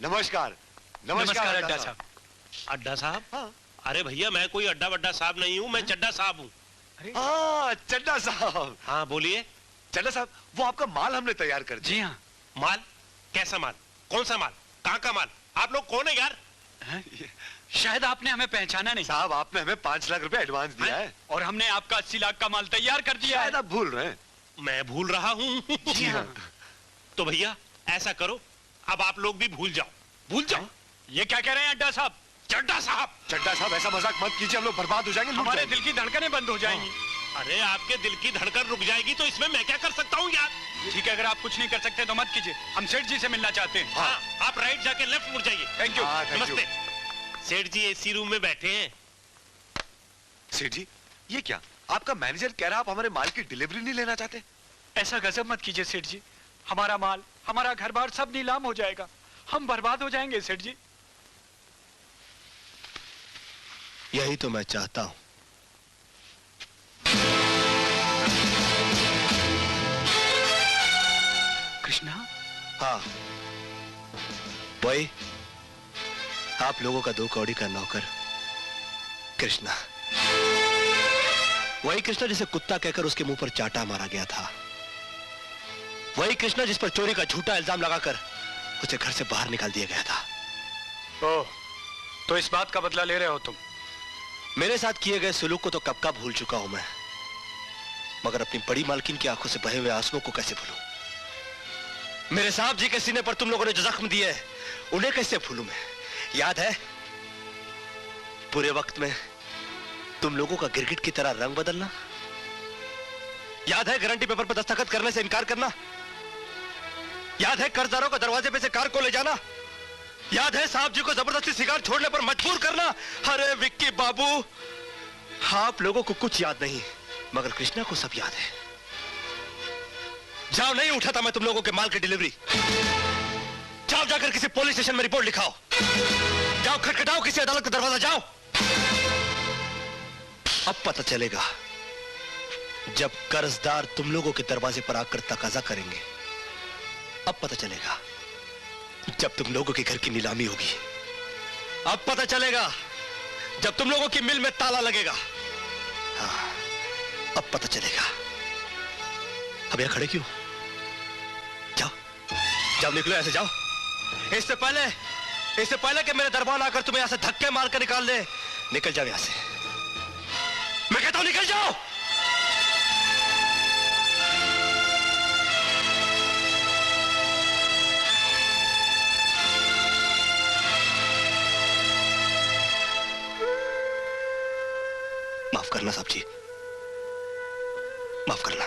नमस्कार। नमस्कार अड्डा साहब। अड्डा साहब? हाँ। अरे भैया मैं कोई अड्डा वड्डा साहब नहीं हूँ, मैं चड्डा साहब हूँ। हाँ चड्डा साहब। हाँ बोलिए। चड्डा साहब वो आपका माल हमने तैयार कर दिया। जी हाँ। माल? कैसा माल? कौन सा माल? कहाँ का माल? आप लोग कौन है यार? शायद आपने हमें पहचाना नहीं। साहब आपने हमें 5 लाख रुपए एडवांस दिया है और हमने आपका 80 लाख का माल तैयार कर दिया है। शायद आप भूल रहे हैं। मैं भूल रहा हूँ? जी हाँ। तो भैया ऐसा करो, अब आप लोग भी भूल जाओ, भूल जाओ। ये क्या कह रहे हैं अड्डा साहब? चड्डा साहब! चड्डा साहब ऐसा मजाक मत कीजिए, हम लोग बर्बाद हो जाएंगे, हमारे दिल की धड़कनें बंद हो जाएंगी। अरे आपके दिल की धड़कन रुक जाएगी तो इसमें मैं क्या कर सकता हूँ यार? ठीक है, अगर आप कुछ नहीं कर सकते तो मत कीजिए, हम सेठ जी से मिलना चाहते हैं। हाँ, आप राइट जाके लेफ्ट मुड़ जाइए। Thank you. नमस्ते। सेठ जी एसी रूम में बैठे हैं। सेठ जी ये क्या, आपका मैनेजर कह रहा आप हमारे माल की डिलीवरी नहीं लेना चाहते? ऐसा गजब मत कीजिए सेठ जी, हमारा माल, हमारा घर बार सब नीलाम हो जाएगा, हम बर्बाद हो जाएंगे सेठ जी। यही तो मैं चाहता हूं। कृष्णा? हाँ वही, आप लोगों का 2 कौड़ी का नौकर कृष्णा। वही कृष्णा जिसे कुत्ता कहकर उसके मुंह पर चाटा मारा गया था। वही कृष्णा जिस पर चोरी का झूठा इल्जाम लगाकर उसे घर से बाहर निकाल दिया गया था। ओह, तो इस बात का बदला ले रहे हो तुम? मेरे साथ किए गए सुलूक को तो कब का भूल चुका हूं मैं, मगर अपनी बड़ी मालकिन की आंखों से बहे हुए आंसुओं को कैसे भूलूं? मेरे साहब जी के सीने पर तुम लोगों ने जो जख्म दिए उन्हें कैसे भूलूं मैं? याद है बुरे वक्त में तुम लोगों का गिरगिट की तरह रंग बदलना? याद है गारंटी पेपर पर दस्तखत करने से इनकार करना? याद है कर्जदारों को दरवाजे पे से कार को ले जाना? याद है साहब जी को जबरदस्ती सिगार छोड़ने पर मजबूर करना? अरे विक्की बाबू, आप लोगों को कुछ याद नहीं, मगर कृष्णा को सब याद है। जाओ, नहीं उठाता मैं तुम लोगों के माल की डिलीवरी। जाओ जाकर किसी पुलिस स्टेशन में रिपोर्ट लिखाओ, जाओ खटखटाओ किसी अदालत का दरवाजा, जाओ। अब पता चलेगा जब कर्जदार तुम लोगों के दरवाजे पर आकर तकाजा करेंगे। अब पता चलेगा जब तुम लोगों के घर की नीलामी होगी। अब पता चलेगा जब तुम लोगों की मिल में ताला लगेगा। हाँ, अब पता चलेगा। अब यहां खड़े क्यों? जाओ जाओ, निकलो ऐसे, जाओ। इससे पहले कि मेरे दरबार आकर तुम्हें यहां से धक्के मारकर निकाल दे, निकल जाओ यहां से। मैं कहता हूं निकल जाओ। माफ करना साहब जी, माफ करना।